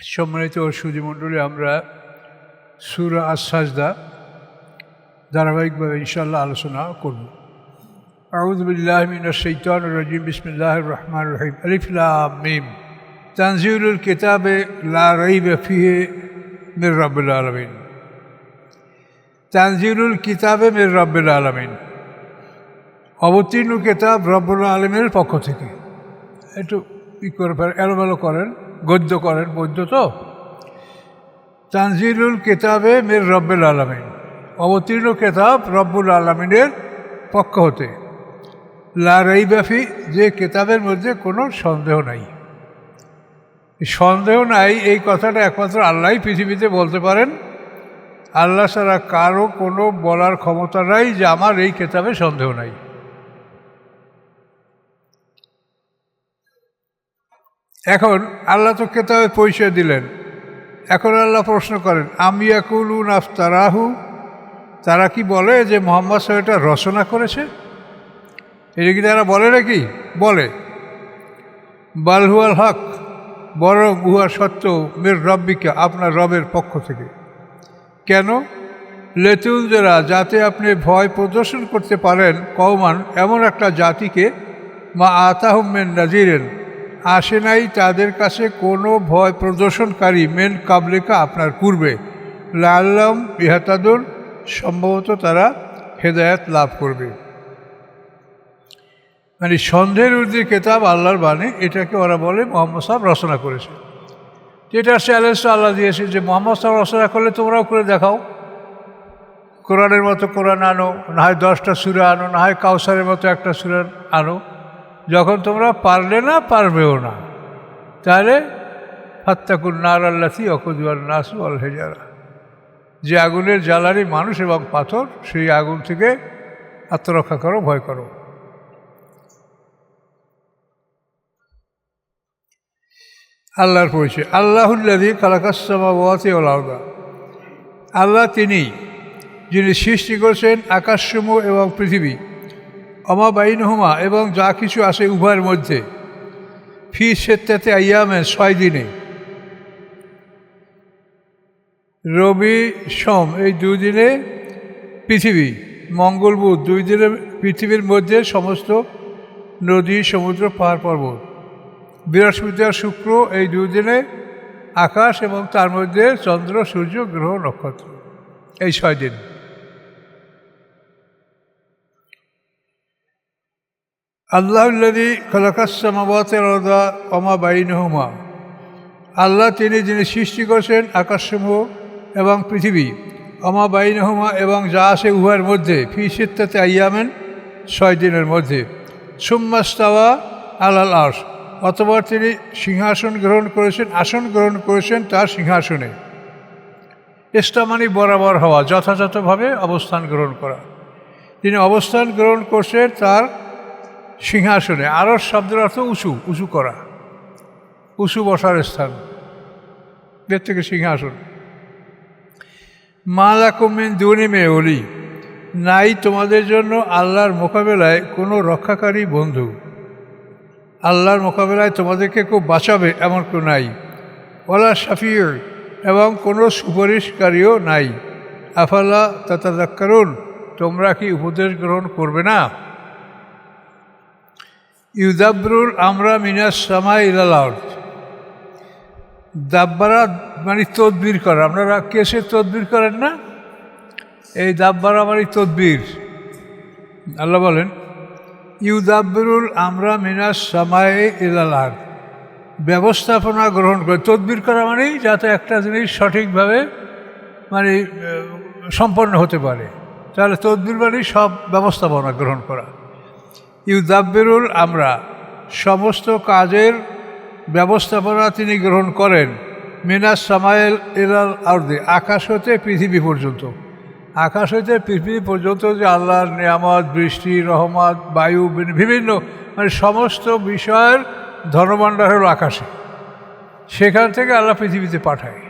সম্মানিত সুধীমণ্ডলী, আমরা সূরা আস-সাজদা ধারাবাহিকভাবে ইনশাআল্লাহ আলোচনা করব। আউযু বিল্লাহি মিনাশ শাইতানির রাজিম। বিসমিল্লাহির রহমানির রহিম। আলিফ লাম মিম। তানজিলুল কিতাবে লা রাইবা ফিহি মির রাব্বিল আলামিন। তানজিলুল কিতাবে মির রাব্বিল আলামিন, অবতীর্ণ কিতাব রব্বুল আলামিনের পক্ষ থেকে। একটু এলোমেলো করেন, গদ্য করেন, গদ্য তো। তানজিলুল কিতাবে মির রাব্বিল আলামিন, অবতীর্ণ কিতাব রব্বুল আলামিনের পক্ষ হতে। লা রাইবা ফি, যে কিতাবের মধ্যে কোনো সন্দেহ নাই। সন্দেহ নাই এই কথাটা একমাত্র আল্লাহই পৃথিবীতে বলতে পারেন। আল্লাহ ছাড়া কারো কোনো বলার ক্ষমতা নাই যে আমার এই কিতাবে সন্দেহ নাই। এখন আল্লাহ তো কিতাবে পরিচয় দিলেন, এখন আল্লাহ প্রশ্ন করেন, আমি ইয়াকুলুন আফতারাহু, তারা কি বলে যে মুহাম্মদ সাল্লাল্লাহু আলাইহি ওয়াসাল্লাম এটা রচনা করেছে? এটা কি তারা বলে নাকি? বলে। বাল হুয়াল হক, বরং উহা সত্য, মির রব্বিকা, আপনার রবের পক্ষ থেকে। কেন? লেতুনজেরা, যাতে আপনি ভয় প্রদর্শন করতে পারেন কওমান, এমন একটা জাতিকে, মা আতাহুম মিন নাজিরিন, আসে নাই তাদের কাছে কোনো ভয় প্রদর্শনকারী, মেন কাবলিকা, আপনার পূর্বে, লাআল্লাহুম ইয়াহতাদুন, সম্ভবত তারা হেদায়েত লাভ করবে। মানে সন্দেহের ঊর্ধ্বে কেতাব, আল্লাহর বাণী, এটাকে ওরা বলে মুহাম্মদ সাহেব রচনা করেছে। যেটা চ্যালেঞ্জ আল্লাহ দিয়েছে যে মুহাম্মদ সাহেব রচনা করলে তোমরাও করে দেখাও। কোরআনের মতো কোরআন আনো, না হয় 10টা সূরা আনো, না হয় কাউসারের মতো একটা সূরা আনো। যখন তোমরা পারলে না, পারবেও না, তাহলে ফাত্তাকুন নার আল্লাতি ওয়াকুদুহান নাসু ওয়াল হিজারা, যে আগুনের জ্বালানি মানুষ এবং পাথর, সেই আগুন থেকে আত্মরক্ষা করো, ভয় করো। আল্লাহর পরিচয়। আল্লাহুল্লাযী খালাকাস সামাওয়াতি ওয়াল আরদা, আল্লাহ তিনিই যিনি সৃষ্টি করেছেন আকাশসমূহ এবং পৃথিবী, অমা বাইনহুমা, এবং যা কিছু আছে উভয়ের মধ্যে, ফি সিত্তাতি আইয়ামিন, 6 দিনে। রবি সোম, এই 2 দিনে পৃথিবী, মঙ্গল বুধ, 2 দিনে পৃথিবীর মধ্যে সমস্ত নদী, সমুদ্র, পাহাড় পর্বত। বৃহস্পতি আর শুক্র, এই 2 দিনে আকাশ, এবং তার মধ্যে চন্দ্র, সূর্য, গ্রহ, নক্ষত্র, এই 6 দিন। আল্লাহুল্লাযী খালাকাস সামাওয়াতি ওয়াল আরদা ওমা বাইনহুমা, আল্লাহ তিনি যিনি সৃষ্টি করেছেন আকাশসমূহ এবং পৃথিবী, ওমা বাইনহুমা, এবং যা আছে উভয়ের মধ্যে, ফি সিত্তাতি আইয়ামিন, 6 দিনের মধ্যে। সুম্মা ইস্তাওয়া আলাল আরশ, অতঃপর তিনি সিংহাসন গ্রহণ করেছেন, আসন গ্রহণ করেছেন তার সিংহাসনে। ইস্তা মানে বরাবর হওয়া, যথাযথভাবে অবস্থান গ্রহণ করা। তিনি অবস্থান গ্রহণ করছেন তার সিংহাসনে। আরশ শব্দের অর্থ উঁচু, উঁচু করা, উঁচু বসার স্থান, এর থেকে সিংহাসন। মা লাকুম মিন দুনি মিন ওলি, নাই তোমাদের জন্য আল্লাহর মোকাবেলায় কোনো রক্ষাকারী বন্ধু। আল্লাহর মোকাবেলায় তোমাদেরকে কেউ বাঁচাবে এমন কেউ নাই। ওয়ালা শাফিউ, এবং কোনো সুপারিশকারীও নাই। আফালা তাতাযাক্কারুন, তোমরা কি উপদেশ গ্রহণ করবে না? ইউদাব্বিরুল আমরা মিনাস সামাই ইলাল আরদ, দাব্বারা মানে তদবির করা। আপনারা কেসে তদবির করেন না? এই দাব্বারা মানে তদবির। আল্লাহ বলেন ইউদাব্বিরুল আমরা মিনাস সামাই ইলাল আরদ, ব্যবস্থাপনা গ্রহণ করে। তদবির করা মানেই যাতে একটা জিনিস সঠিকভাবে মানে সম্পন্ন হতে পারে, তাহলে তদবির মানেই সব ব্যবস্থাপনা গ্রহণ করা। ইউদাব্বিরুল আমরা, সমস্ত কাজের ব্যবস্থাপনা তিনি গ্রহণ করেন। মিনাস সামাইল ইলাল আরদি, আকাশ হতে পৃথিবী পর্যন্ত। আকাশ হতে পৃথিবী পর্যন্ত যে আল্লাহর নিয়ামত, বৃষ্টি, রহমত, বায়ু, বিভিন্ন মানে সমস্ত বিষয়ের ধনভাণ্ডার হলো আকাশে। সেখান থেকে আল্লাহ পৃথিবীতে পাঠায়।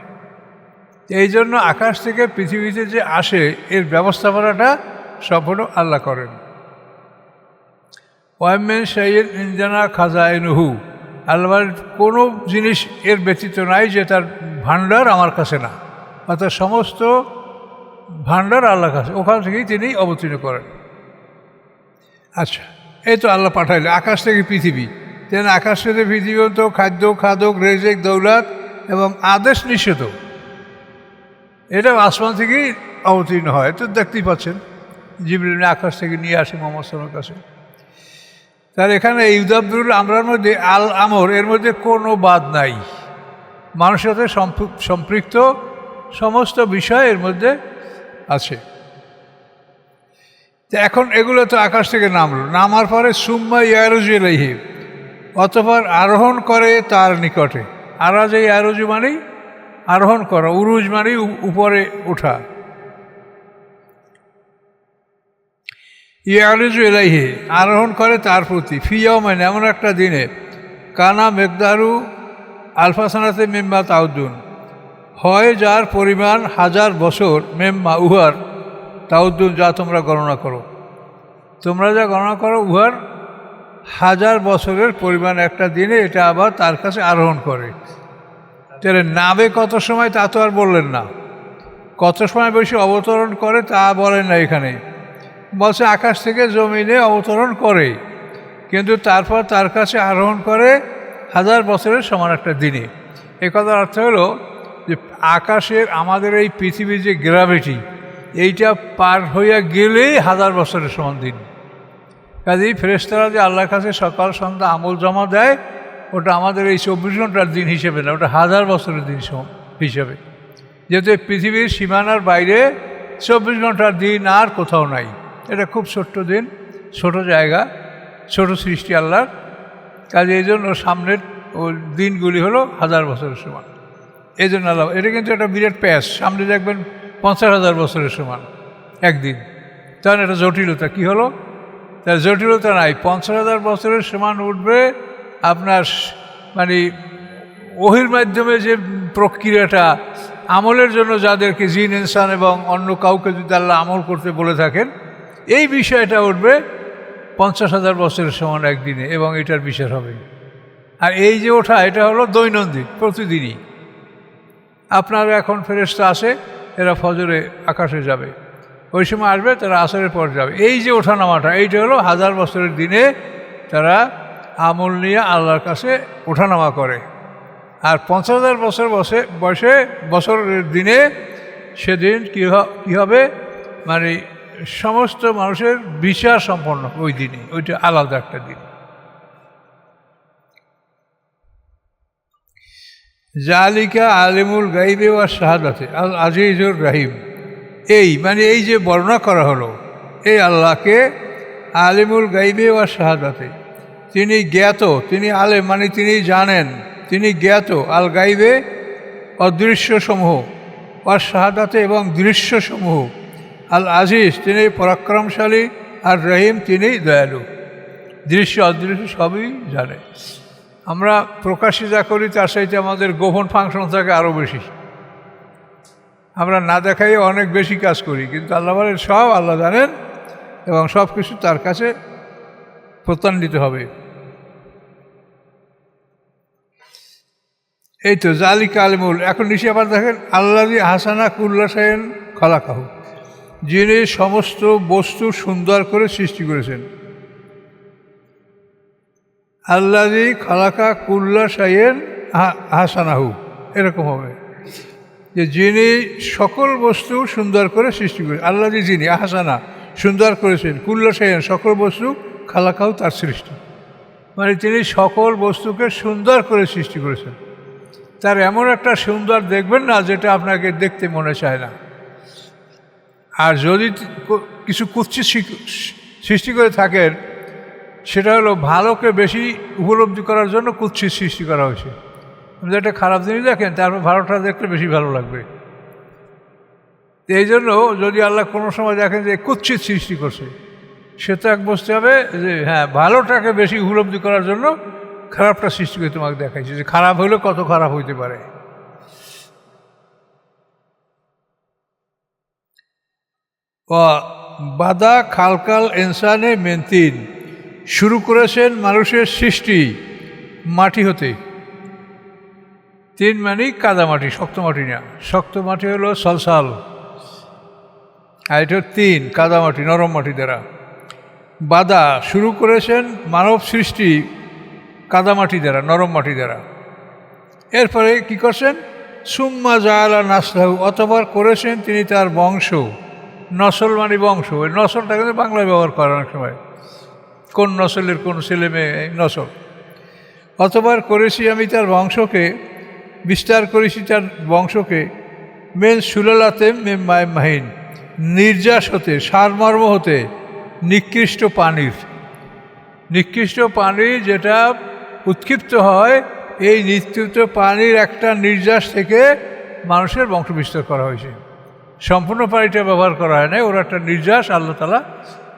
এই জন্য আকাশ থেকে পৃথিবীতে যে আসে, এর ব্যবস্থাপনাটা সম্পূর্ণ আল্লাহ করেন। ওয়ামিন শাইইন ইনদানা খাজাইনুহু, আল্লাহর কোনো জিনিস এর ব্যতীত নাই যে তার ভাণ্ডার আমার কাছে না, অর্থাৎ সমস্ত ভাণ্ডার আল্লাহর কাছে, ওখান থেকেই তিনি অবতীর্ণ করেন। আচ্ছা, এই তো আল্লাহ পাঠাইলে আকাশ থেকে পৃথিবী, তেন আকাশ থেকে পৃথিবী তো খাদ্য খাদক রেজেক দৌলত এবং আদেশ নিষেধ, এটা আসমান থেকেই অবতীর্ণ হয়। তো দেখতেই পাচ্ছেন জিবরিল আকাশ থেকে নিয়ে আসে মুহাম্মদ সাল্লাল্লাহু আলাইহি ওয়াসাল্লাম। তার এখানে ইউদাব্বিরুল আমরার মধ্যে আল আমর, এর মধ্যে কোনো বাদ নাই, মানুষের সাথে সম্পৃক্ত সমস্ত বিষয় এর মধ্যে আছে। তো এখন এগুলো তো আকাশ থেকে নামলো, নামার পরে সুম্মা ইয়ারুজু ইলাইহি, অতঃপর আরোহণ করে তার নিকটে। আরাজ, এই আরজু মানেই আরোহণ করা, উরুজ মানেই উপরে ওঠা। ইয়ারুজু ইলাইহি, আরোহণ করে তার প্রতি, ফি ইয়াওমিন, এমন একটা দিনে, কানা মিকদারু আলফা সানাতে মিম্মা তাউদ্দুন, হয় যার পরিমাণ 1000 বছর, মেম্মা উহার, তাউদ্দুন যা তোমরা গণনা করো, তোমরা যা গণনা করো উহার 1000 বছরের পরিমাণ একটা দিনে এটা আবার তার কাছে আরোহণ করে। তাহলে নামে কত সময় তা তো আর বললেন না, কত সময় বেশি অবতরণ করে তা বলেন না, এখানে বলছে আকাশ থেকে জমিনে অবতরণ করে, কিন্তু তারপর তার কাছে আরোহণ করে 1000 বছরের সমান একটা দিনে। এ কথার অর্থ হলো যে আকাশের আমাদের এই পৃথিবীর যে গ্র্যাভিটি, এইটা পার হইয়া গেলেই 1000 বছরের সমান দিন। কাজেই ফেরেশতারা যে আল্লাহর কাছে সকাল সন্ধ্যা আমল জমা দেয়, ওটা আমাদের এই 24 ঘন্টার দিন হিসেবে না, ওটা 1000 বছরের দিন হিসেবে। যেহেতু পৃথিবীর সীমানার বাইরে 24 ঘন্টার দিন আর কোথাও নাই, এটা খুব ছোট্ট দিন, ছোট জায়গা, ছোট সৃষ্টি আল্লাহর। কাজে এই জন্য সামনের ও দিনগুলি হলো 1000 বছরের সমান। এই জন্য আল্লাহ, এটা কিন্তু একটা বিরাট প্যাস, সামনে দেখবেন 50,000 বছরের সমান একদিন, তখন এটা জটিলতা কী হলো? তার জটিলতা নাই, 50,000 বছরের সমান উঠবে আপনার, মানে ওহির মাধ্যমে যে প্রক্রিয়াটা, আমলের জন্য যাদেরকে জিন ইনসান এবং অন্য কাউকে যদি আল্লাহ আমল করতে বলে থাকেন, এই বিষয়টা উঠবে 50,000 বছরের সমান একদিনে, এবং এটার বিচার হবে। আর এই যে ওঠা, এটা হলো দৈনন্দিন, প্রতিদিনই। আপনারা এখন ফেরেশতা আসে, এরা ফজরে আকাশে যাবে, ওই সময় আসবে, তারা আসরের পর যাবে। এই যে ওঠা নামাটা, এইটা হলো 1000 বছরের দিনে তারা আমল নিয়ে আল্লাহর কাছে ওঠানামা করে। আর 50,000 বছর বছরের দিনে সেদিন কী হবে, মানে সমস্ত মানুষের বিচার সম্পন্ন ওই দিনে, ওইটা আলাদা একটা দিন। জালিকা আলিমুল গাইবে ওয়া শাহাদাতে আল আজিজুর রহিম, এই মানে এই যে বর্ণনা করা হলো, এই আল্লাহকে আলিমুল গাইবে ওয়া শাহাদাতে, তিনি জ্ঞাত, তিনি আলেম মানে তিনি জানেন, তিনি জ্ঞাত, আল গাইবে অদৃশ্যসমূহ, ওয়া শাহাদাতে এবং দৃশ্যসমূহ, আল আজিজ তিনি পরাক্রমশালী, আর রহিম তিনি দয়ালু, দৃশ্য অদৃশ্য সবই জানে। আমরা প্রকাশ্যে যা করি তার সাথে আমাদের গোপন ফাংশন থাকে আরও বেশি, আমরা না দেখাই অনেক বেশি কাজ করি, কিন্তু আল্লাহ বলেন সব আল্লাহ জানেন এবং সব কিছু তার কাছে প্রত্যান্বিত হবে। এই তো জালিকা আলিমুল। এখন নিচে আবার দেখেন, আল্লাযী হাসানা কুল্লা শাইইন খালাকাহু, যিনি সমস্ত বস্তু সুন্দর করে সৃষ্টি করেছেন। আল্লাযী খালাকা কুল্লা শাইইন হাসানাহু, এরকম হবে যে যিনি সকল বস্তু সুন্দর করে সৃষ্টি করেছেন। আল্লাযী, যিনি, হাসানা সুন্দর করেছেন, কুল্লা শাইইন সকল বস্তু, খালাকাহু তার সৃষ্টি, মানে তিনি সকল বস্তুকে সুন্দর করে সৃষ্টি করেছেন। তার এমন একটা সুন্দর দেখবেন না যেটা আপনাকে দেখতে মনে চায় না। আর যদি কিছু কুৎসিত সৃষ্টি করে থাকেন, সেটা হলো ভালোকে বেশি উপলব্ধি করার জন্য কুৎসিত সৃষ্টি করা হয়েছে। আপনি একটা খারাপ জিনিস দেখেন, তারপর ভালোটা দেখলে বেশি ভালো লাগবে। এই জন্য যদি আল্লাহ কোনো সময় দেখেন যে কুৎসিত সৃষ্টি করছে, সে তো এক বুঝতে হবে যে হ্যাঁ, ভালোটাকে বেশি উপলব্ধি করার জন্য খারাপটা সৃষ্টি করে তোমাকে দেখাইছে, যে খারাপ হলে কত খারাপ হইতে পারে। বাদা খালকাল ইনসানে মেনতিন, শুরু করেছেন মানুষের সৃষ্টি মাটি হতে। 3 মানে কাদামাটি, শক্ত মাটি না। শক্ত মাটি হলো সলসাল, আর এটা 3 কাদামাটি, নরম মাটি দ্বারা বাঁধা। শুরু করেছেন মানব সৃষ্টি কাদামাটি দ্বারা, নরম মাটি দ্বারা। এরপরে কি করছেন? সুম্মা জাআলা নাসলাহু, অতঃপর করেছেন তিনি তার বংশ। নসল মানে বংশ। ওই নসলটা কিন্তু বাংলায় ব্যবহার করে অনেক সময়, কোন নসলের কোন ছেলে মেয়ে, নসল। অতঃপর করেছি আমি তার বংশকে, বিস্তার করেছি তার বংশকে, মেন সুলালাতে মেন মায়ে মাহিন, নির্যাস হতে, সারমর্ম হতে, নিকৃষ্ট পানির। নিকৃষ্ট পানি যেটা উৎক্ষিপ্ত হয়, এই নিকৃষ্ট পানির একটা নির্যাস থেকে মানুষের বংশ বিস্তার করা হয়েছে। সম্পূর্ণ পানিটা ব্যবহার করা হয় না, ওর একটা নির্যাস আল্লাহ তাআলা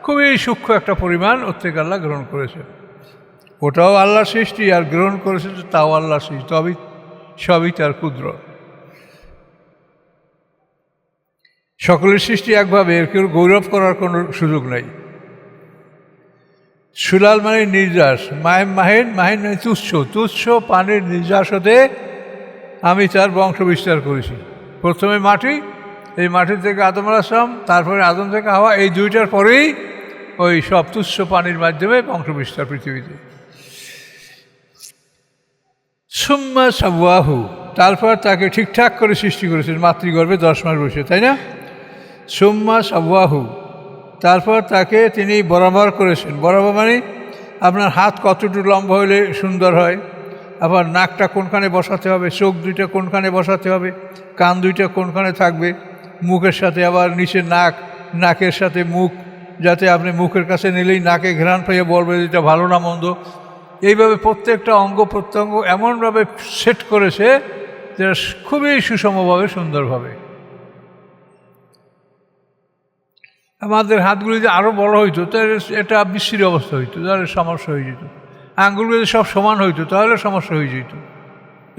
খুবই সূক্ষ্ম একটা পরিমাণ ওর থেকে আল্লাহ গ্রহণ করেছে। ওটাও আল্লাহর সৃষ্টি, আর গ্রহণ করেছে তাও আল্লাহর সৃষ্টি, তবেই সবই তার কুদরত। সকলের সৃষ্টি একভাবে, এর কেউ গৌরব করার কোনো সুযোগ নাই। সুলাল মানে নির্যাস, মাহিন মাহিন মানে তুচ্ছ, তুচ্ছ পানির নির্যাস হতে আমি তার বংশ বিস্তার করেছি। প্রথমে মাটি, এই মাটির থেকে আদম আলাইহিস সালাম, তারপরে আদম থেকে হাওয়া, এই দুইটার পরেই ওই সব তুচ্ছ পানির মাধ্যমে বংশ বিস্তার পৃথিবীতে। সুম্মা সাওয়াহু, তারপর তাকে ঠিকঠাক করে সৃষ্টি করেছেন মাতৃগর্ভে 10 মাস বসে, তাই না? সুম্মা সাওয়াহু, তারপর তাকে তিনি বরাবর করেছেন। বরাবর মানে আপনার হাত কতটুকু লম্বা হলে সুন্দর হয়, আবার নাকটা কোনখানে বসাতে হবে, চোখ দুইটা কোনখানে বসাতে হবে, কান দুইটা কোনখানে থাকবে, মুখের সাথে আবার নিচে নাক, নাকের সাথে মুখ, যাতে আপনি মুখের কাছে নিলেই নাকে ঘ্রাণ পাইয়ে বলবে যেটা ভালো না মন্দ। এইভাবে প্রত্যেকটা অঙ্গ প্রত্যঙ্গ এমনভাবে সেট করেছে যেটা খুবই সুষমভাবে, সুন্দরভাবে। আমাদের হাতগুলি যদি আরও বড় হইতো তাহলে এটা বিশ্রী অবস্থা হইতো, তাহলে সমস্যা হয়ে যেত। আঙ্গুলগুলো যদি সব সমান হইতো তাহলে সমস্যা হয়ে যেত।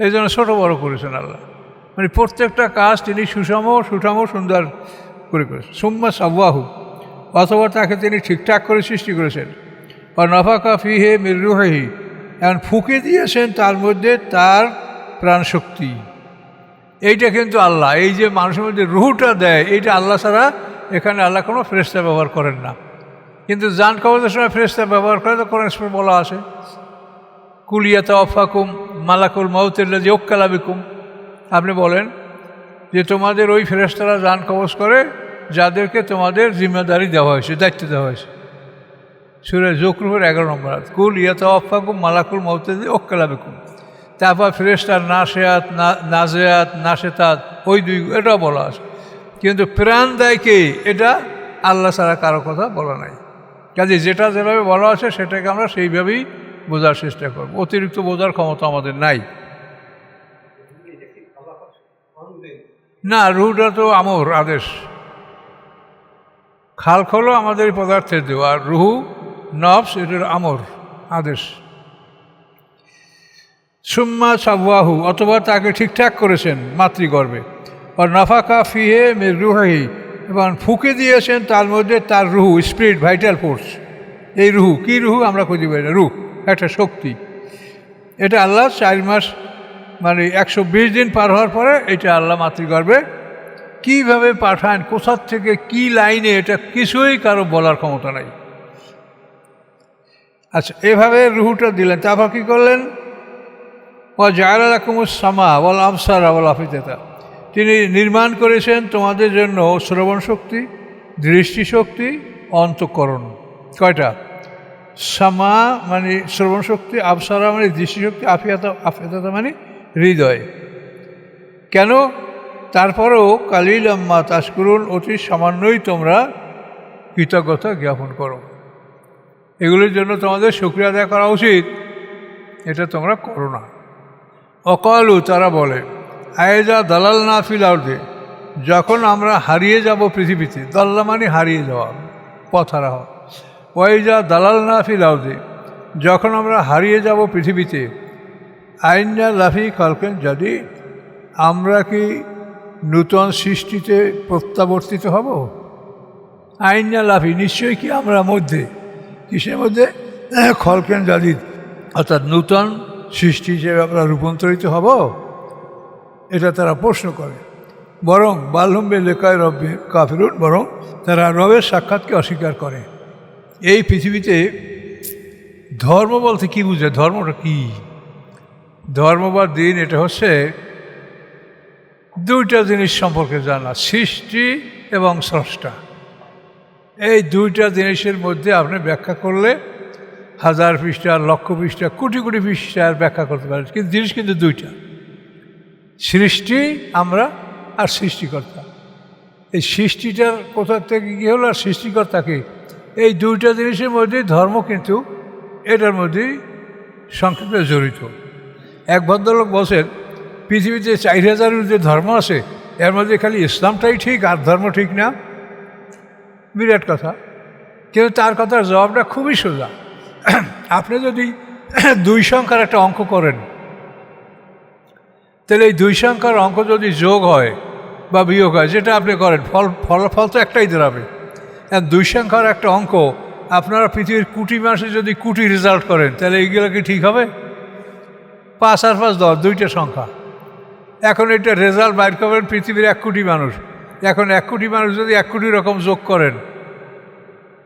এই জন্য ছোটো বড় করেছেন আল্লাহ, মানে প্রত্যেকটা কাজ তিনি সুষম সুন্দর করে করেছেন। সুম্মা সাওয়াহু, অথবা তাকে তিনি ঠিকঠাক করে সৃষ্টি করেছেন। আর নাফাকা ফিহে মির রূহিহি, এখন ফুঁকে দিয়েছেন তার মধ্যে তার প্রাণশক্তি। এইটা কিন্তু আল্লাহ, এই যে মানুষের মধ্যে রুহটা দেয়, এইটা আল্লাহ ছাড়া এখানে আল্লাহ কোনো ফেরেশতা ব্যবহার করেন না। কিন্তু জান কবজের সময় ফেরেশতা ব্যবহার করে, তো কোরআনে বলা আছে কুলিয়া তাওয়াফাকুম মালাকুল মাউতিল্লাযী ওয়াক্কালা বিকুম। আপনি বলেন যে তোমাদের ওই ফেরেশতারা জান কবজ করে যাদেরকে তোমাদের জিম্মেদারি দেওয়া হয়েছে, দায়িত্ব দেওয়া হয়েছে। সূরা যুখরুফের 11 নম্বর আয়াত, কুল ইয়াতাওয়াফাকুম মালাকুল মাউতিল্লাযী ওয়াক্কালা বিকুম। তারপর ফেরেশতার নাশিয়াত, নাজিয়াত, নাশেতাত, ওই দুই, এটাও বলা আছে। কিন্তু প্রাণ দেয় কে, এটা আল্লাহ ছাড়া কারো কথা বলা নাই। কাজে যেটা যেভাবে বলা আছে সেটাকে আমরা সেইভাবেই বোঝার চেষ্টা করব, অতিরিক্ত বোঝার ক্ষমতা আমাদের নাই। না, রুহটা তো আমর, আদেশ। খালক হলো আমাদের পদার্থের দেহ, আর রুহু নফস এটার আমর, আদেশ। সুম্মা সাওয়াহু, অথবা তাকে ঠিকঠাক করেছেন মাতৃগর্ভে। আর নাফাকা ফিহে মির রূহিহি, এবং ফুঁকে দিয়েছেন তার মধ্যে তার রুহু, স্পিরিট, ভাইটাল ফোর্স। এই রুহু কী রুহু আমরা খুঁজে পাই না, রুহ একটা শক্তি। এটা আল্লাহ 4 মাস মানে 120 দিন পার হওয়ার পরে এটা আল্লাহ মাতৃগর্ভে কীভাবে পাঠান, কোথার থেকে কী লাইনে, এটা কিছুই কারো বলার ক্ষমতা নাই। আচ্ছা, এভাবে রুহুটা দিলেন। তারপর কী করলেন? ওয়া জাআলা লাকুমুস সামা ওয়াল আবসারা ওয়াল আফিদাতা, তিনি নির্মাণ করেছেন তোমাদের জন্য শ্রবণ শক্তি, দৃষ্টিশক্তি, অন্তঃকরণ। কয়টা? সামা মানে শ্রবণ শক্তি, আবসারা মানে দৃষ্টিশক্তি, আফিদাতা মানে হৃদয়। কেন? তারপরেও কালিলাম্মা তাশকুরুন, অতি সামান্যই তোমরা কৃতজ্ঞতা জ্ঞাপন করো। এগুলির জন্য তোমাদের শুকরিয়া আদায় করা উচিত, এটা তোমরা করো না। অকালু, তারা বলে, আয়েজা দালাল না ফিল আরদে, যখন আমরা হারিয়ে যাব পৃথিবীতে। দাল্লা মানে হারিয়ে যাওয়া, পথ হারা হওয়া। ওয়াইজা দালাল না ফিল আরদে, যখন আমরা হারিয়ে যাব পৃথিবীতে। আইন্না লাফি খালকেন জাদিদ, আমরা কি নূতন সৃষ্টিতে প্রত্যাবর্তিত হব? আইন্না লাফি, নিশ্চয়ই কি আমরা মধ্যে, কিসের মধ্যে? খলকেন জাদিদ, অর্থাৎ নূতন সৃষ্টি হিসেবে আমরা রূপান্তরিত হব, এটা তারা প্রশ্ন করে। বরং বাল্যম্বে লেখায় রব্বে কাফিরুন, বরং তারা রবের সাক্ষাৎকে অস্বীকার করে। এই পৃথিবীতে ধর্ম বলতে কী বুঝে? ধর্মটা কী? ধর্ম বা দিন এটা হচ্ছে দুইটা জিনিস সম্পর্কে জানা, সৃষ্টি এবং স্রষ্টা। এই দুইটা জিনিসের মধ্যে আপনি ব্যাখ্যা করলে হাজার পৃষ্ঠা, লক্ষ পৃষ্ঠা, কোটি কোটি পৃষ্ঠার ব্যাখ্যা করতে পারেন, কিন্তু জিনিস কিন্তু দুইটা, সৃষ্টি আমরা আর সৃষ্টিকর্তা। এই সৃষ্টিটার কোথা থেকে কী হলো আর সৃষ্টিকর্তাকে, এই দুইটা জিনিসের মধ্যে ধর্ম কিন্তু এটার মধ্যেই সংক্ষেপে জড়িত। এক ভদ্রলোক বলছেন পৃথিবীতে 4000-এর যে ধর্ম আছে এর মধ্যে খালি ইসলামটাই ঠিক আর ধর্ম ঠিক না। বিরাট কথা, কিন্তু তার কথার জবাবটা খুবই সোজা। আপনি যদি 2 সংখ্যার একটা অঙ্ক করেন, তাহলে এই 2 সংখ্যার অঙ্ক যদি যোগ হয় বা বিয়োগ হয়, যেটা আপনি করেন, ফলাফল তো একটাই দাঁড়াবে। 2 সংখ্যার একটা অঙ্ক আপনারা পৃথিবীর কোটি মাসে যদি কোটি রেজাল্ট করেন, তাহলে এইগুলো কি ঠিক হবে? 5 আর 5 10, দুইটা সংখ্যা। এখন এটা রেজাল্ট বাইর করবেন পৃথিবীর 1 কোটি মানুষ। এখন 1 কোটি মানুষ যদি 1 কোটি রকম যোগ করেন,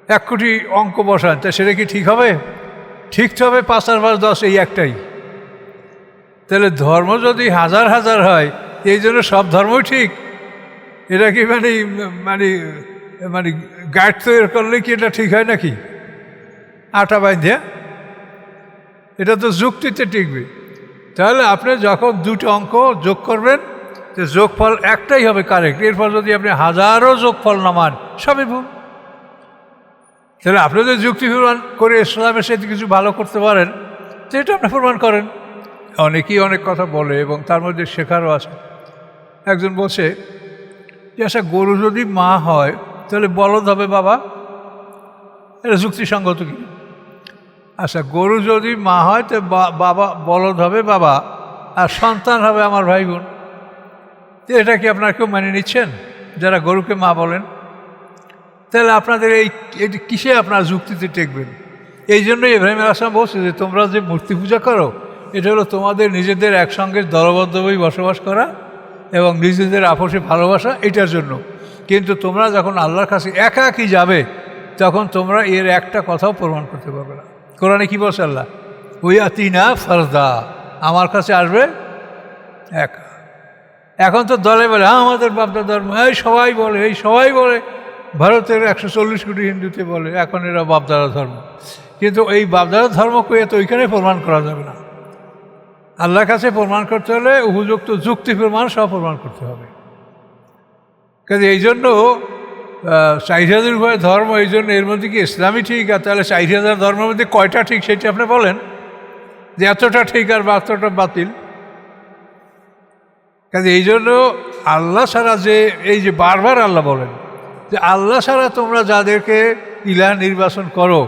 1 কোটি অঙ্ক বসান, তা সেটা কি ঠিক হবে? ঠিক তো হবে 5 আর 5 10, এই একটাই। তাহলে ধর্ম যদি হাজার হাজার হয়, এই জন্য সব ধর্মই ঠিক, এটা কি মানে মানে মানে গাইড তৈরি করলে কি এটা ঠিক হয় নাকি? আটা বাইন্ধে এটা তো যুক্তিতে টিকবে। তাহলে আপনি যখন দুটো অঙ্ক যোগ করবেন, তো যোগফল একটাই হবে কারেক্ট। এরপর যদি আপনি হাজারো যোগফল নামান, সবই ভুল। তাহলে আপনি যদি যুক্তি প্রমাণ করে ইসলামের সাথে কিছু ভালো করতে পারেন, তো এটা আপনি প্রমাণ করেন। অনেকেই অনেক কথা বলে এবং তার মধ্যে শেখারও আছে। একজন বলছে যে আচ্ছা, গরু যদি মা হয় তাহলে বলদ হবে বাবা, এটা যুক্তিসঙ্গত কি? আচ্ছা, গরু যদি মা হয় তো বাবা বলদ হবে বাবা, আর সন্তান হবে আমার ভাই বোন। তো এটা কি আপনারা কেউ মেনে নিচ্ছেন যারা গরুকে মা বলেন? তাহলে আপনাদের এই কিসে আপনার যুক্তিতে টেকবেন? এই জন্যই ইব্রাহিম আলাইহিস সালাম বলছে যে তোমরা যে মূর্তি পূজা করো, এটা হলো তোমাদের নিজেদের একসঙ্গে দলবদ্ধভাবে বসবাস করা এবং নিজেদের আপোষে ভালোবাসা, এটার জন্য। কিন্তু তোমরা যখন আল্লাহর কাছে একাকী যাবে, তখন তোমরা এর একটা কথাও প্রমাণ করতে পারবে না। কোরআনে কি বলছে আল্লাহ? ওয়াতিনা ফারদা, আমার কাছে আসবে একা। এখন তো দলে বলে আমাদের বাপদা ধর্ম, এই সবাই বলে, এই সবাই বলে, ভারতের 140 কোটি হিন্দুতে বলে এখন এরা বাপদাদা ধর্ম। কিন্তু এই বাপদাদা ধর্মকে তো ওইখানে প্রমাণ করা যাবে না। আল্লাহর কাছে প্রমাণ করতে হলে উপযুক্ত যুক্তি প্রমাণ সব প্রমাণ করতে হবে। কাজে এই জন্য 4000 উভয় ধর্ম, এই জন্য এর মধ্যে কি ইসলামই ঠিক? আর তাহলে 4000 ধর্মের মধ্যে কয়টা ঠিক সেটা আপনি বলেন, যে এতটা ঠিক আর এতটা বাতিল। কাজে এই জন্য আল্লাহ ছাড়া, যে এই যে বারবার আল্লাহ বলেন যে আল্লাহ ছাড়া তোমরা যাদেরকে ইলাহ নির্বাচন করো,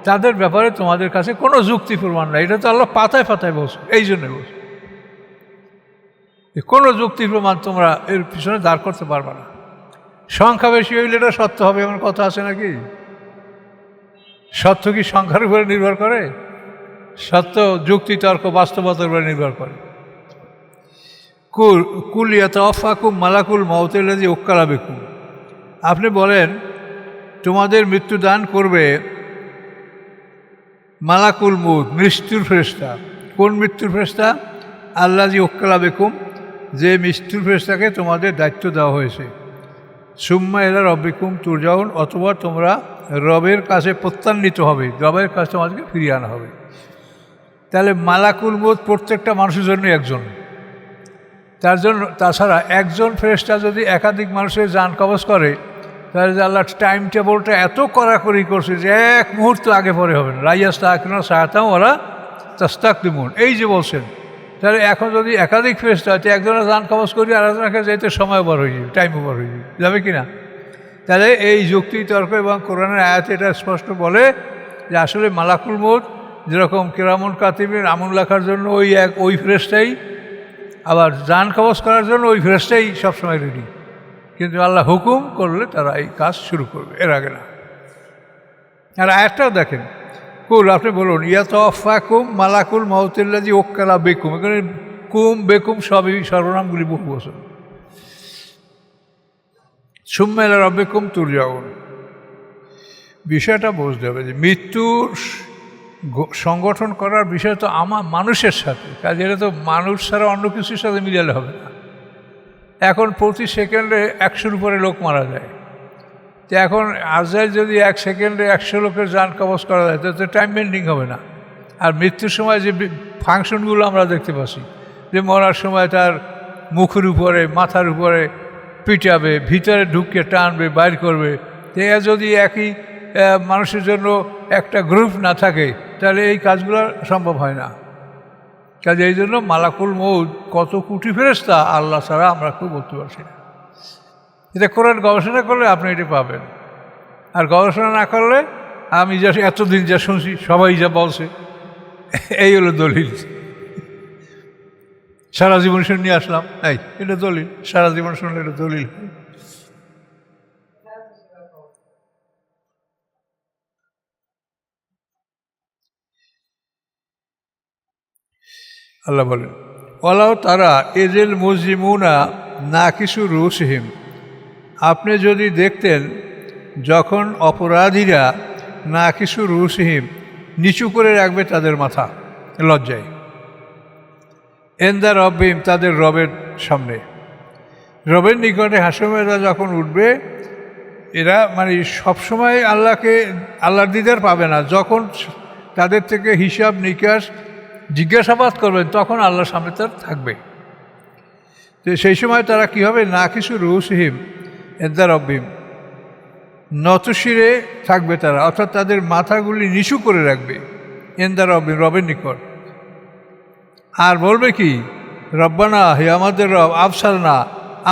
তাদের ব্যাপারে তোমাদের কাছে কোনো যুক্তি প্রমাণ নাই। এটা তো আল্লাহ পাতায় পাতায় বলছে, এই জন্যে বলছে কোনো যুক্তি প্রমাণ তোমরা এর পিছনে দাঁড় করতে পারবে না। সংখ্যা বেশি হইলে এটা সত্য হবে এমন কথা আছে নাকি? সত্য কি সংখ্যার উপরে নির্ভর করে? সত্য যুক্তি, তর্ক, বাস্তবতার উপরে নির্ভর করে। কুল ইয়াতাওয়াফাকুম মালাকুল মাউতিল্লাযী উক্কালা বিকুম, আপনি বলেন তোমাদের মৃত্যু দান করবে মালাকুল মউত, মৃত্যুর ফেরেশতা। কোন মৃত্যুর ফেরেশতা? আল্লাযী উক্কালা বিকুম, যে মৃত্যুর ফেরেশতাকে তোমাদের দায়িত্ব দেওয়া হয়েছে। সুম্মা ইলা রব্বিকুম তুরজাউন, অথবা তোমরা রবের কাছে প্রত্যান্বিত হবে, রবের কাছে তোমাদেরকে ফিরিয়ে আনা হবে। তাহলে মালাকুল মউত প্রত্যেকটা মানুষের জন্য একজন। তার জন্য তাছাড়া একজন ফেরেশতা যদি একাধিক মানুষের জান কবজ করে, তাহলে আল্লাহ টাইম টেবলটা এত কড়াকড়ি করছে যে এক মুহূর্ত আগে পরে হবে না। রাইয়াস্তাকিনা সায়াতাম ওরা তাস্তাকদিমুন, এই যে বলছেন। তাহলে এখন যদি একাধিক ফেরেশতা হয়, একজনের জান কবজ করি আর একজনকে যেতে সময় ওভার হয়ে যাবে, টাইম ওভার হয়ে যাবে কি না? তাহলে এই যুক্তি তর্ক এবং কোরআনের আয়াতে এটা স্পষ্ট বলে যে আসলে মালাকুল মউত যেরকম কিরামুন কাতিবিন আমল লেখার জন্য ওই ফেরেশতাই, আবার জান কবজ করার জন্য ওই ফেরেশতাই সবসময় রেডি। কিন্তু আল্লাহ হুকুম করলে তারা এই কাজ শুরু করবে, এর আগে না। আর আয়াতটাও দেখেন, কুল, আপনি বলুন ইয়াতাওয়াফাকুম মালাকুল মাউতিল্লাযী ওয়াক্কালা বিকুম। এখানে কুম বেকুম সবই সর্বনামগুলি বহু বচন। সুম্মা ইলা রাব্বিকুম তুরজাউন। বিষয়টা বুঝতে হবে যে মৃত্যুর সংগঠন করার বিষয় তো মানুষের সাথে, কাজে এটা তো মানুষ ছাড়া অন্য কিছুর সাথে মিলালে হবে না। এখন প্রতি সেকেন্ডে 100-র উপরে লোক মারা যায়, তো এখন আজরাইল যদি 1 সেকেন্ডে 100 লোকের জান কবজ করা যায় তো টাইম বেন্ডিং হবে না। আর মৃত্যুর সময় যে ফাংশনগুলো আমরা দেখতে পাচ্ছি, যে মরার সময় তার মুখের উপরে মাথার উপরে পিটাবে, ভিতরে ঢুকে টানবে, বাইর করবে, তো এ যদি একই মানুষের জন্য একটা গ্রুপ না থাকে তাহলে এই কাজগুলো সম্ভব হয় না। কাজে এই জন্য মালাকুল মউত কত কোটি ফেরেশতা আল্লাহ ছাড়া আমরা কেউ বলতে পারছি না। এটা কোরআন গবেষণা করলে আপনি এটি পাবেন, আর গবেষণা না করলে আমি যা এতদিন যা শুনছি সবাই যা বলছে এই হলো দলিল। সারা জীবন শুনে আসলাম, এই এটা দলিল, সারা জীবন শুনলে এটা দলিল। আল্লাহ বলেন ওয়ালাউ তারা এজেল মুজরিমুনা না কিছু রুসহিম। আপনি যদি দেখতেন যখন অপরাধীরা না কিছু রুসহিম নিচু করে রাখবে তাদের মাথা লজ্জায়, এন্দা রব্বিম তাদের রবের সামনে, রবের নিকটে হাসমেরা যখন উঠবে, এরা মানে সবসময় আল্লাহর দিদার পাবে না। যখন তাদের থেকে হিসাব নিকাশ জিজ্ঞাসাবাদ করবেন তখন আল্লাহর সামনে তার থাকবে। তো সেই সময় তারা কী হবে, না কিছু রুসহিম এন্দা রব্বিম, নতশিরে থাকবে তারা, অর্থাৎ তাদের মাথাগুলি নিচু করে রাখবে এন্দা রব্বিম, রবের নিকট। আর বলবে কি, রব্বানা হে আমাদের রব, আফসার না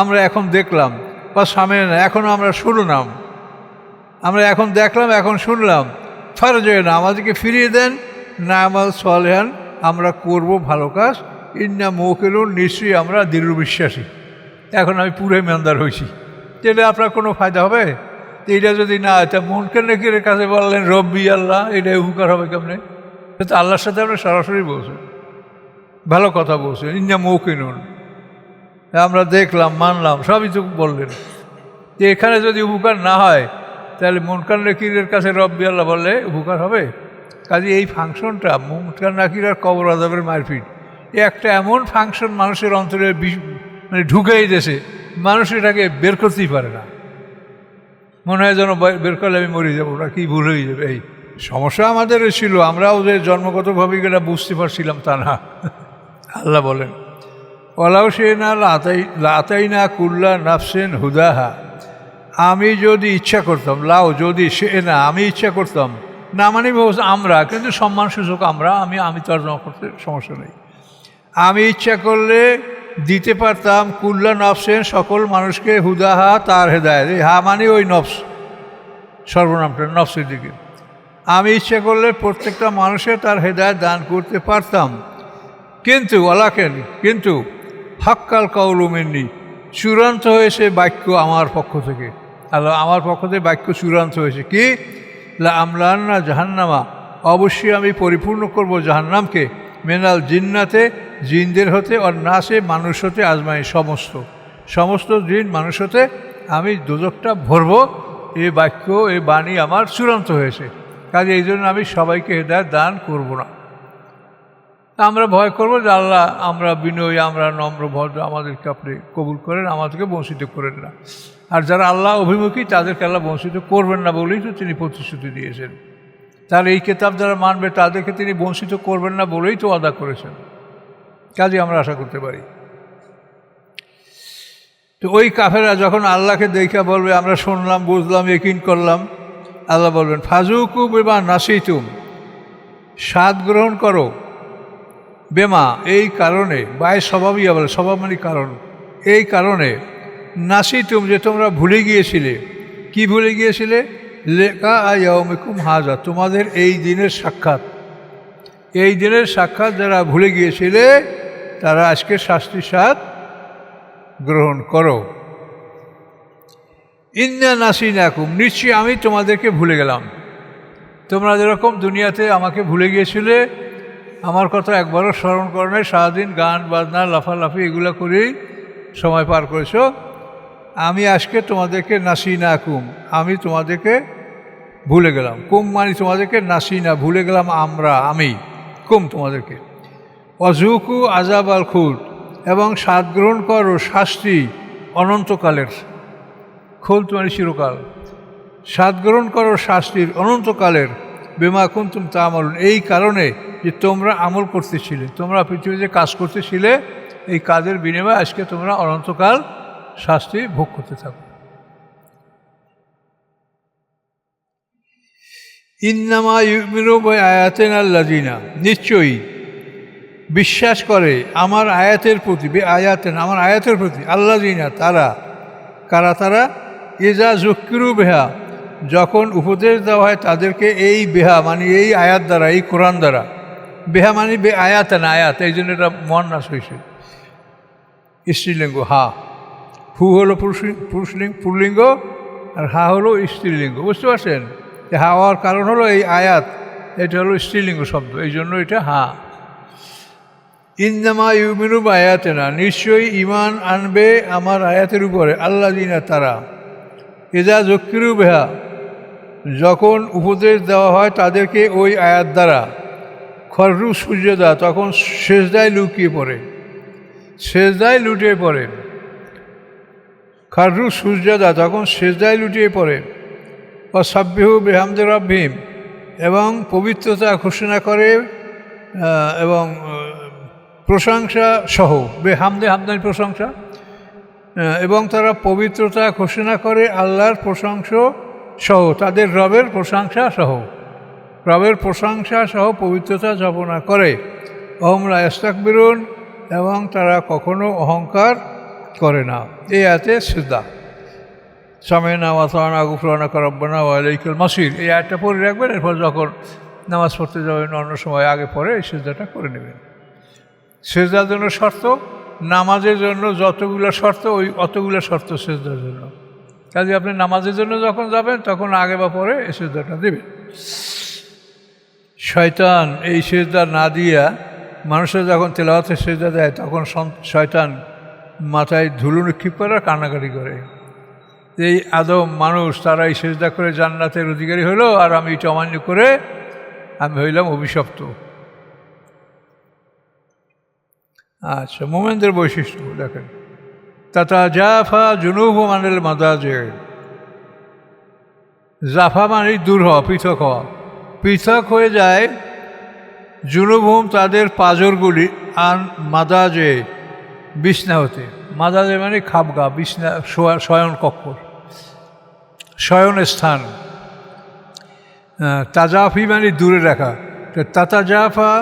আমরা এখন দেখলাম, বা সামনে না এখন আমরা শুনলাম, আমরা এখন দেখলাম এখন শুনলাম, ফারজয় না আমাদেরকে ফিরিয়ে দেন, না আমাল সলেহান আমরা করব ভালো কাজ, ইন্না মুকিলুন নিশ্চয়ই আমরা দৃঢ় বিশ্বাসী। এখন আমি পুরো ইমানদার হয়েছি, এটা আপনার কোনো ফায়দা হবে? এটা যদি না হয় তা মুনকার নাকিরের কাছে বললেন রব্বি আল্লাহ, এটাই উপকার হবে কেমনে? তো আল্লাহর সাথে আপনি সরাসরি বলছেন, ভালো কথা বলছেন, ইন্না মুকিলুন আমরা দেখলাম মানলাম সবই তো বললেন। যে এখানে যদি উপকার না হয় তাহলে মুনকার নাকিরের কাছে রব্বি আল্লাহ বললে উপকার হবে? কাজে এই ফাংশনটা মুনকার নাকির আর কবর আযাবের মারপিট, একটা এমন ফাংশন মানুষের অন্তরে মানে ঢুকেই দিয়েছে, মানুষ এটাকে বের করতেই পারে না। মনে হয় যেন বের করলে আমি মরে যাবো, ওরা কি ভুল হয়ে যাবে। এই সমস্যা আমাদের ছিল, আমরাও যে জন্মগতভাবে এটা বুঝতে পারছিলাম তা না। আল্লাহ বলেন ওলাও সে না লাতাই না কুল্লা নাফসেন হুদাহা, আমি যদি ইচ্ছা করতাম, লাও যদি সে না আমি ইচ্ছা করতাম, না মানে আমরা, কিন্তু সম্মানসূচক আমরা, আমি তর্জমা করতে সমস্যা নেই। আমি ইচ্ছা করলে দিতে পারতাম কুল্লা নফসেন সকল মানুষকে হুদাহা তার হেদায়েত, এই হা মানে ওই নফস সর্বনামটা নফসের দিকে। আমি ইচ্ছা করলে প্রত্যেকটা মানুষের তার হেদায়েত দান করতে পারতাম, কিন্তু হাক্কাল কাউলু মিন্নি, চূড়ান্ত হয়েছে বাক্য আমার পক্ষ থেকে। আল্লাহ আমার পক্ষ থেকে বাক্য চূড়ান্ত হয়েছে কি, লা আমলান্না জাহান্নামা, অবশ্যই আমি পরিপূর্ণ করব জাহান্নামকে, মেনাল জিন্নাতে জিনদের হতে, আর নাসে মানুষ হতে, আজমাই সমস্ত জিন মানুষ হতে আমি দোজখটা ভরব। এই বাক্য এই বাণী আমার চূড়ান্ত হয়েছে, কাজে এই জন্য আমি সবাইকে হেদায়েত দান করব না। আমরা ভয় করবো যে আল্লাহ আমরা বিনয়ী, আমরা নম্র ভদ্র, আমাদেরকে আপনি কবুল করেন, আমাদেরকে বঞ্চিত করেন না। আর যারা আল্লাহ অভিমুখী তাদেরকে আল্লাহ বঞ্চিত করবেন না বলেই তো তিনি প্রতিশ্রুতি দিয়েছেন। তার এই কিতাব যারা মানবে তাদেরকে তিনি বঞ্চিত করবেন না বলেই তো ওয়াদা করেছেন, কাজে আমরা আশা করতে পারি। তো ওই কাফেরা যখন আল্লাহকে দেখা বলবে আমরা শুনলাম বুঝলাম ইয়াকিন করলাম, আল্লাহ বলবেন ফাজুকু বিমা নাসিতুম, স্বাদ গ্রহণ করো, বেমা এই কারণে, বাই স্বভাবই বলে, স্বভাব মানে কারণ, এই কারণে নাসিতুম যে তোমরা ভুলে গিয়েছিলে। কি ভুলে গিয়েছিলে? লেকা ইয়াউমিকুম হাজা, তোমাদের এই দিনের সাক্ষাৎ। এই দিনের সাক্ষাৎ যারা ভুলে গিয়েছিলে তারা আজকে শাস্তির স্বাদ গ্রহণ করো। ইন্না নাসিনাকুম, নিশ্চয়ই আমি তোমাদেরকে ভুলে গেলাম। তোমরা যেরকম দুনিয়াতে আমাকে ভুলে গিয়েছিলে, আমার কথা একবারও স্মরণ করো নাই, সারাদিন গান বাজনা লাফালাফি এগুলো করেই সময় পার করেছো, আমি আজকে তোমাদেরকে নাসি না কুম, আমি তোমাদেরকে ভুলে গেলাম। কুম মানে তোমাদেরকে, নাসি না ভুলে গেলাম আমি কুম তোমাদেরকে। অজুকু আজাব আল খুদ, এবং স্বাদ গ্রহণ করো শাস্তি অনন্তকালের। খুদ মানে চিরকাল, স্বাদ গ্রহণ করো শাস্তির অনন্তকালের। বেমা কুনতুম তা'মালুন, এই কারণে যে তোমরা আমল করতেছিলে, তোমরা পৃথিবীতে কাজ করতেছিলে, এই কাজের বিনিময়ে আজকে তোমরা অনন্তকাল শাস্তি ভোগ করতে থাকো। ইন্নামা ইউমিনু বিআয়াতিনা আল্লাযিনা, নিশ্চয়ই বিশ্বাস করে আমার আয়াতের প্রতি, আয়াতেন আমার আয়াতের প্রতি, আল্লাযিনা তারা, কারা তারা, ইজা যুক্কিরু বিহা, যখন উপদেশ দেওয়া হয় তাদেরকে এই বেহা মানে এই আয়াত দ্বারা, এই কোরআন দ্বারা। বেহা মানে আয়াতেন, আয়াত, এই জন্য এটা মুয়ান্নাস হয়েছে, স্ত্রীলিঙ্গ। হা হু হলো পুরুলিঙ্গ, আর হা হলো স্ত্রীলিঙ্গ। বুঝতে পারছেন? হা হওয়ার কারণ হলো এই আয়াত, এটা হলো স্ত্রীলিঙ্গ শব্দ, এই জন্য এটা হা। ইন্নামা ইউমিনু বিআয়াতিনা, নিশ্চয়ই ঈমান আনবে আমার আয়াতের উপরে, আল্লাযিনা তারা, ইজা যুক্কিরু বিহা, যখন উপদেশ দেওয়া হয় তাদেরকে ওই আয়াত দ্বারা, খররু সুজদা, তখন সেজদায় লুকিয়ে পড়ে, সেজদায় লুটিয়ে পড়ে। খররু সুজদা, তখন সেজদায় লুটিয়ে পড়ে। ওয়াসাব্বিহু বিহামদি রাব্বিহিম, এবং পবিত্রতা ঘোষণা করে এবং প্রশংসা সহ, বেহামদে, হামদানি প্রশংসা, এবং তারা পবিত্রতা ঘোষণা করে আল্লাহর প্রশংসা সহ, তাদের রবের প্রশংসা সহ, রবের প্রশংসা সহ পবিত্রতা যাপনা করে। ওহুম লা ইস্তাকবিরুন, এবং তারা কখনো অহংকার করে না। এই আয়াতে সিজদা, সামি'না ওয়া আতা'না গুফরানাকা রাব্বানা ওয়া ইলাইকাল মাসির, এই আয়াতটা পড়ে রাখবেন। এরপর যখন নামাজ পড়তে যাবেন অন্য সময় আগে পরে এই সিজদাটা করে নেবেন। সিজদার জন্য শর্ত, নামাজের জন্য যতগুলো শর্ত, ওই অতগুলো শর্ত সিজদার জন্য। কাজে আপনি নামাজের জন্য যখন যাবেন তখন আগে বা পরে এই সিজদাটা দেবেন। শয়তান এই সিজদা না দিয়া মানুষের যখন তেলাওয়াতের সিজদা দেয়, তখন শয়তান মাথায় ধুলো নিক্ষেপ করে আর কান্নাকাটি করে। এই আদম মানুষ, তারা এই সিজদা করে জান্নাতের অধিকারী হলো, আর আমি এটা অমান্য করে আমি হইলাম অভিশপ্ত। আচ্ছা, মোমেনদের বৈশিষ্ট্য দেখেন। তাতাজাফা জুনুবুহুম আনিল মাদাজি, জাফা মানে দূর হওয়া, পৃথক হওয়া, পৃথক হয়ে যায়। জুনুবুহুম তাদের পাজরগুলি, আন মাদাজে বিছনা হতে, মাদাজে মানে খাবগা, বিছনা, শয়ন কক্ষ, শয়ন স্থান। তাজাফি মানে দূরে রাখা, তাতাজাফা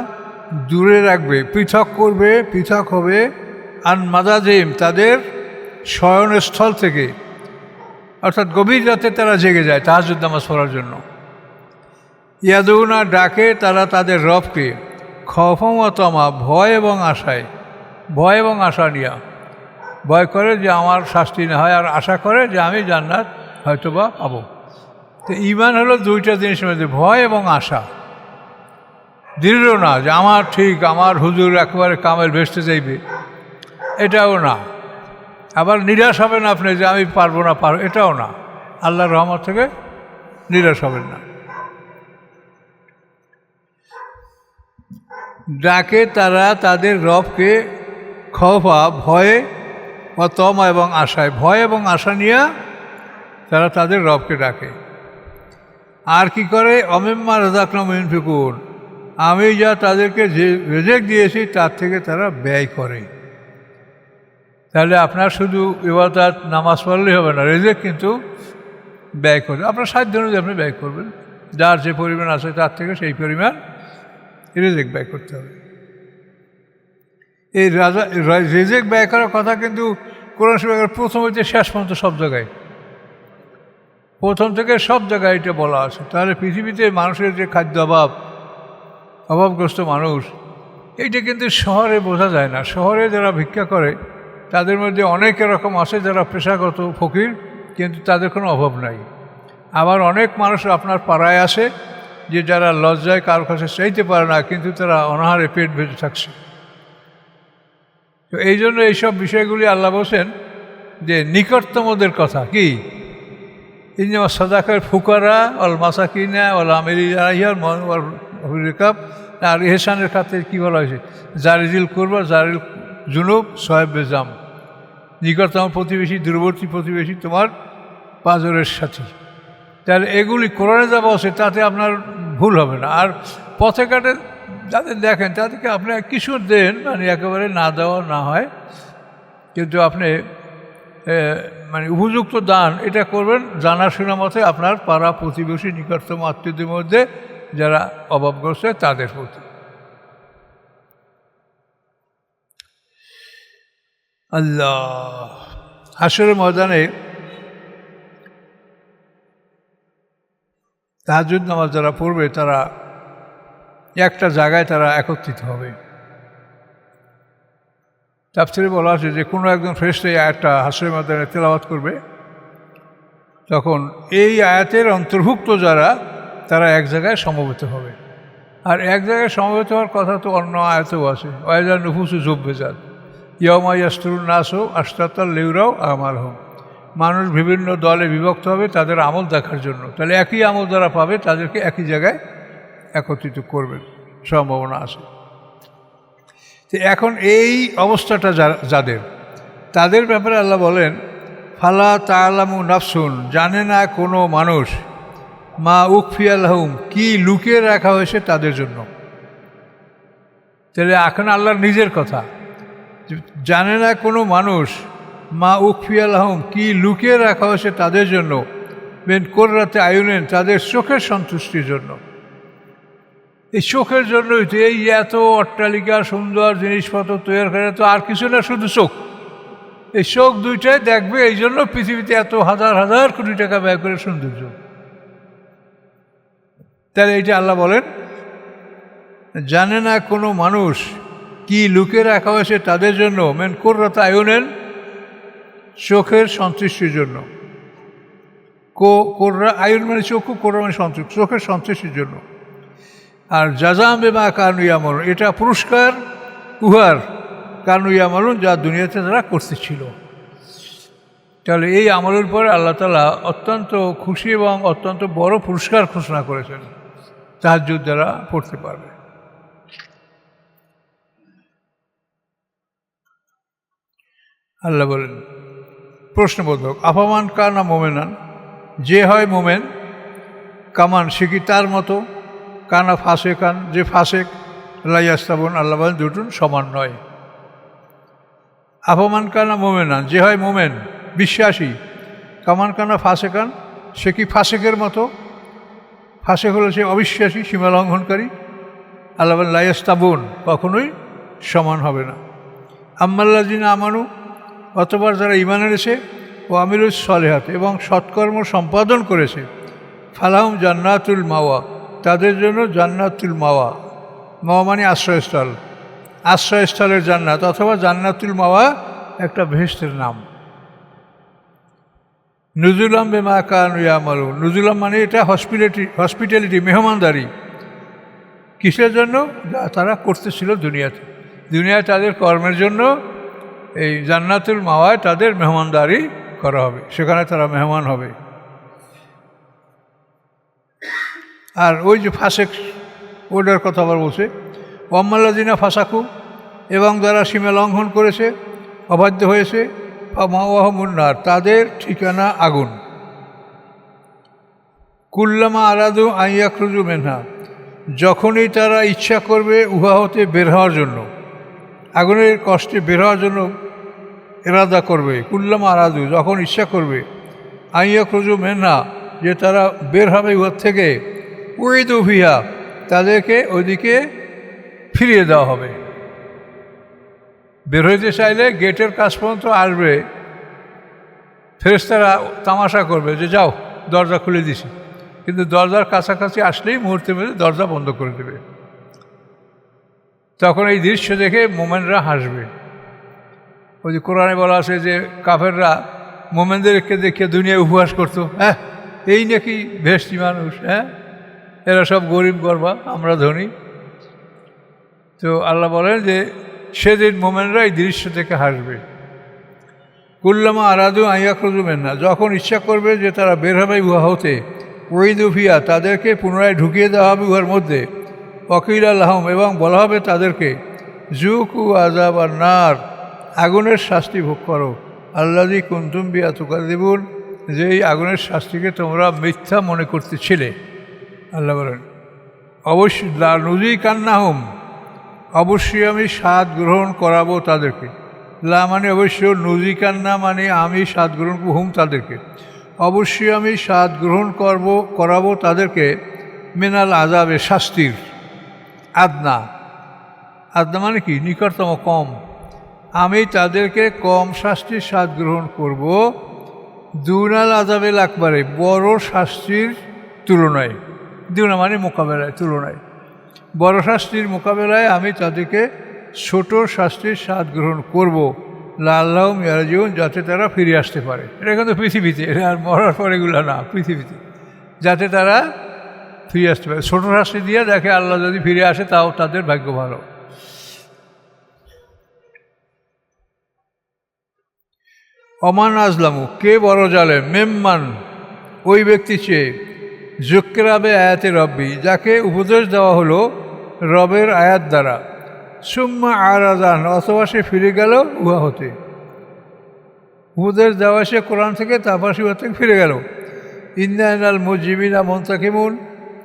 দূরে রাখবে, পৃথক করবে, পৃথক হবে। আন মাদাজিম তাদের শয়নস্থল থেকে, অর্থাৎ গভীর রাতে তারা জেগে যায় তাহাজ্জুদ নামাজ পড়ার জন্য। ইয়াদুনা ডাকে তারা তাদের রবকে, খওফাম ওয়া তামা, ভয় এবং আশায়, ভয় এবং আশা নিয়া, ভয় করে যে আমার শাস্তি না হয়, আর আশা করে যে আমি জান্নাত হয়তোবা পাবো। তো ঈমান হলো দুইটা জিনিসের মধ্যে, ভয় এবং আশা। দৃঢ় না যে আমার ঠিক, আমার হুজুর একেবারে কামেল ভেস্তে যাইবে, এটাও না। আবার নিরাশ হবেন আপনি যে আমি পারবো না, এটাও না। আল্লাহর রহমত থেকে নিরাশ হবেন না। ডাকে তারা তাদের রবকে, খওফা ভয়ে, ও তমা এবং আশায়, ভয় এবং আশা নিয়ে তারা তাদের রবকে ডাকে। আর কি করে? অমিম্মা রাযাকনাহুম ইউনফিকুন, আমি যা তাদেরকে যে রিজিক দিয়েছি তার থেকে তারা ব্যয় করে। তাহলে আপনার শুধু ইবাদত নামাজ পড়লেই হবে না, রিজিক কিন্তু ব্যয় করে। আপনার সাধ্য অনুযায়ী আপনি ব্যয় করবেন, যার যে পরিমাণ আছে তার থেকে সেই পরিমাণ রিজিক ব্যয় করতে হবে। এই রিজিক ব্যয় করার কথা কিন্তু কোরআন শরীফের প্রথম হইতে শেষ পর্যন্ত সব জায়গায়, প্রথম থেকে সব জায়গায় এটা বলা আছে। তাহলে পৃথিবীতে মানুষের যে খাদ্য অভাবগ্রস্ত মানুষ, এইটা কিন্তু শহরে বোঝা যায় না। শহরে যারা ভিক্ষা করে তাদের মধ্যে অনেক এরকম আছে যারা পেশাগত ফকির, কিন্তু তাদের কোনো অভাব নাই। আবার অনেক মানুষ আপনার পাড়ায় আসে যে যারা লজ্জায় কারোর কাছে চাইতে পারে না, কিন্তু তারা অনাহারে পেট ভেজে থাকছে। তো এই জন্য এইসব বিষয়গুলি আল্লাহ বলছেন যে নিকটতমদের কথা কি, ইন্নামা সাদাকার ফুকারা অল মাসাকিনা অল আমিরি রেকাব। আর এহসানের খাতে কী বলা হয়েছে, জারিজিল করবা জারিল জুনুব সোহেব বেজাম, নিকটতম প্রতিবেশী, দূরবর্তী প্রতিবেশী, তোমার পাঁজরের সাথী। তাহলে এগুলি কোরআনে যা বসে তাতে আপনার ভুল হবে না। আর পথে ঘাটে যাদের দেখেন তাদেরকে আপনি কিছু দেন, মানে একেবারে না দেওয়া না হয়, কিন্তু আপনি মানে উপযুক্ত দান এটা করবেন জানাশোনা মতে আপনার পাড়া প্রতিবেশী নিকটতম আত্মীয়দের মধ্যে যারা অভাবগ্রস্ত তাদের প্রতি। আল্লাহ হাসরের ময়দানে তাহাজ্জুদ নামাজ যারা পড়বে তারা একটা জায়গায় তারা একত্রিত হবে। তাফসীরে বলা আছে যে কোনো একজন ফেরেশতা এই আয়াতটা হাসরের ময়দানে তেলাওয়াত করবে, তখন এই আয়াতের অন্তর্ভুক্ত যারা তারা এক জায়গায় সমবেত হবে। আর এক জায়গায় সমবেত হওয়ার কথা তো অন্য আয়াতেও আছে, ওয়াইজা নুফুসু জুব্বেজাত ইয়াউমা ইয়াসতুরুন নাসু আশতাতাল লিউরাও আমালহুম। মানুষ বিভিন্ন দলে বিভক্ত হবে তাদের আমল দেখার জন্য। তাহলে একই আমল যারা পাবে তাদেরকে একই জায়গায় একত্রিত করবেন, সম্ভাবনা আছে। তো এখন এই অবস্থাটা যাদের, তাদের ব্যাপারে আল্লাহ বলেন ফালা তাআলামু নাফসুন, জানে না কোনো মানুষ, মা উখফিয়া লাহুম, কি লুকিয়ে রাখা হয়েছে তাদের জন্য। তাহলে এখন আল্লাহর নিজের কথা, জানে না কোনো মানুষ, মা উখফিয়া লাহুম, কি লুকিয়ে রাখা হয়েছে তাদের জন্য, বেন কুররাতে আয়ুনিন, তাদের চোখের সন্তুষ্টির জন্য। এই চোখের জন্যই তো এই এত অট্টালিকা সুন্দর জিনিসপত্র তৈরি করে, তো আর কিছু না, শুধু চোখ। এই চোখ দুইটাই দেখবে, এই জন্য পৃথিবীতে এত হাজার হাজার কোটি টাকা ব্যয় করে সৌন্দর্য। তাহলে এইটা আল্লাহ বলেন জানে না কোনো মানুষ কি লুকিয়ে রাখা হয়েছে তাদের জন্য, মেন কুররাতে আয়ুনিন, চোখের সন্তুষ্টির জন্য। কোররা আয়ুন মানে চক্ষু, কোররা মানে সন্তুষ্টি, চোখের সন্তুষ্টির জন্য। আর জাযাম বিমা কানু ইয়ামালুন, এটা পুরস্কার উহার কানু ইয়ামালুন, যা দুনিয়াতে তারা করতেছিল। তাহলে এই আমলের পরে আল্লাহ তাআলা অত্যন্ত খুশি এবং অত্যন্ত বড় পুরস্কার ঘোষণা করেছেন তাহাজ্জুদ যারা পড়তে পারবে। আল্লাহ বলেন প্রশ্নবোধক, আফামান কানা মোমেনান, যে হয় মোমেন, কামান সে কি তার মতো, কানা ফাসেকান, যে ফাসেক, লা ইয়াস্তাবুন, আল্লাহ বলেন দুটো সমান নয়। আফামান কানা মোমেনান, যে হয় মোমেন বিশ্বাসী, কামান কানা ফাসেকান, সে কি ফাসেকের মতো। ফাসেক হলো সে অবিশ্বাসী, সীমা লঙ্ঘনকারী। আল্লাহ বলেন লা ইয়াস্তাবুন, কখনোই সমান হবে না। আম্মাল্লাযিনা আমানু, অতবার যারা ঈমান এনেছে, ও আমিলুস সলিহাত, এবং সৎকর্ম সম্পাদন করেছে, ফালাহুম জান্নাতুল মাওয়া, তাদের জন্য জান্নাতুল মাওয়া, মাওয়া মানে আশ্রয়স্থল, আশ্রয়স্থলের জান্নাত, অথবা জান্নাতুল মাওয়া একটা বেহেশতের নাম। নুজুলাম বিমা কানু ইয়ামালুন, নুজুলাম মানে এটা হসপিটালিটি, মেহমানদারি। কিসের জন্য? যা তারা করতেছিল দুনিয়াতে। দুনিয়ায় তাদের কর্মের জন্য এই জান্নাতুল মাওয়ায় তাদের মেহমানদারি করা হবে, সেখানে তারা মেহমান হবে। আর ওই যে ফাসেক, ওটার কথা আবার বলছে ওয়াম্মাল্লাযিনা ফাসাকু, এবং যারা সীমা লঙ্ঘন করেছে, অবাধ্য হয়েছে, ফামাওয়াহুমুন নার, তাদের ঠিকানা আগুন। কুল্লামা আরাদু আন ইয়াখরুজু মিনহা, যখনই তারা ইচ্ছা করবে উহা হতে বের হওয়ার জন্য, আগুনের কষ্টে বের হওয়ার জন্য ইরাদা করবে, কুল্লামা আরাদু, যখন ইচ্ছা করবে, আন ইয়াখরুজু মিনহা, যে তারা বের হবে উহার থেকে, উইদু ফিহা, তাদেরকে ওইদিকে ফিরিয়ে দেওয়া হবে। বের হইতে চাইলে গেটের কাছ পর্যন্ত আসবে, ফেরেশতারা তামাশা করবে যে যাও দরজা খুলে দিছি, কিন্তু দরজার কাছাকাছি আসলেই মুহূর্তের মধ্যে দরজা বন্ধ করে দেবে। তখন এই দৃশ্য দেখে মোমেনরা হাসবে। ওই যে কোরআনে বলা আছে যে কাফেররা মোমেনদেরকে দেখে দুনিয়ায় উপহাস করতো, হ্যাঁ এই নাকি বেহেশতি মানুষ, হ্যাঁ এরা সব গরিব গর্বা, আমরা ধনী। তো আল্লাহ বলেন যে সেদিন মোমেনরা এই দৃশ্য থেকে হাসবে। কুল্লামা আরাদু আইয়াখরুজু মিন্না, যখন ইচ্ছা করবে যে তারা বের হবে উহা হতে, ওইদু ফিয়া, তাদেরকে পুনরায় ঢুকিয়ে দেওয়া হবে উহার মধ্যে। ওয়াকিল আল্লাহম, এবং বলা হবে তাদেরকে জুকু আযাব আর নার, আগুনের শাস্তি ভোগ করো, আল্লাযী কুনতুম বিহা তুকাযযিবুন, যেই আগুনের শাস্তিকে তোমরা মিথ্যা মনে করতেছিলে। আল্লাহ বলেন অবশ্যই লা নুযিকান্নাহুম, অবশ্যই আমি স্বাদ গ্রহণ করাবো তাদেরকে। লা মানে অবশ্য, নুযিকান্না মানে আমি স্বাদ গ্রহণ হুম তাদেরকে, অবশ্যই আমি স্বাদ গ্রহণ করাবো তাদেরকে মিনাল আযাবে, শাস্তির। আদনা, আদনা মানে কি? নিকটতম, কম। আমি তাদেরকে কম শাস্তির স্বাদ গ্রহণ করব, দুনাল আযাবেল আকবারে, বড় শাস্তির তুলনায়। দুনা মানে মোকাবেলায়, তুলনায়। বড় শাস্তির মোকাবেলায় আমি তাদেরকে ছোট শাস্তির স্বাদ গ্রহণ করব, লাআল্লাহুম ইয়ারজিউন, যাতে তারা ফিরে আসতে পারে। এটা কিন্তু পৃথিবীতে, এটা আর মরার পর এগুলো না, পৃথিবীতে যাতে তারা ফিরে আসতে পারে। ছোট শাস্তি দিয়ে দেখে আল্লাহ যদি ফিরে আসে তাও তাদের ভাগ্য ভালো। অমান আজলামু, কে বড় জালেম, মেম্মান, ওই ব্যক্তি চেয়ে, যুক্রাবে আয়াতে রব্বি, যাকে উপদেশ দেওয়া হলো রবের আয়াত দ্বারা, সুম্মা আরাজান, অথবা সে ফিরে গেল উহা হতে। উপদেশ দেওয়া সে কোরআন থেকে, তারপর সে থেকে ফিরে গেল। ইন্নাল মুজিবিনা মুনতাকিমুন,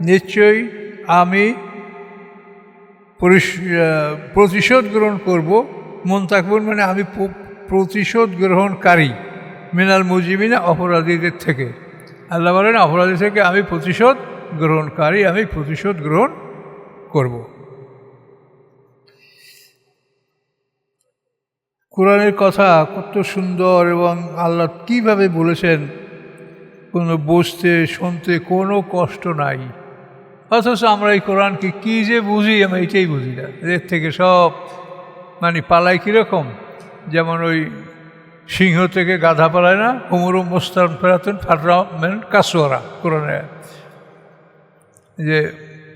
নিশ্চয়ই আমি প্রতিশোধ গ্রহণ করব। মুনতাকিমুন মানে আমি প্রতিশোধ গ্রহণকারী, মিনাল মুজিবিনা, অপরাধীদের থেকে। আল্লাহ বলেন অপরাধী থেকে আমি প্রতিশোধ গ্রহণকারী, আমি প্রতিশোধ গ্রহণ করব। কোরআনের কথা কত সুন্দর, এবং আল্লাহ কীভাবে বলেছেন, কোনো বুঝতে শুনতে কোনো কষ্ট নাই। অথচ আমরা এই কোরআনকে কী যে বুঝি, আমরা এটাই বুঝি না। এর থেকে সব মানে পালাই কীরকম, যেমন ওই সিংহ থেকে গাধা পালায় না, হুমরু মোস্তান ফেরাতেন ফাটরামেন কাসোয়ারা, কোরআনে যে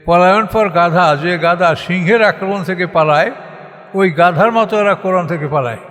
পলায়ন পর গাধা, যে গাধা সিংহের আক্রমণ থেকে পালায়, ওই গাধার মতো এরা কোরআন থেকে পালায়।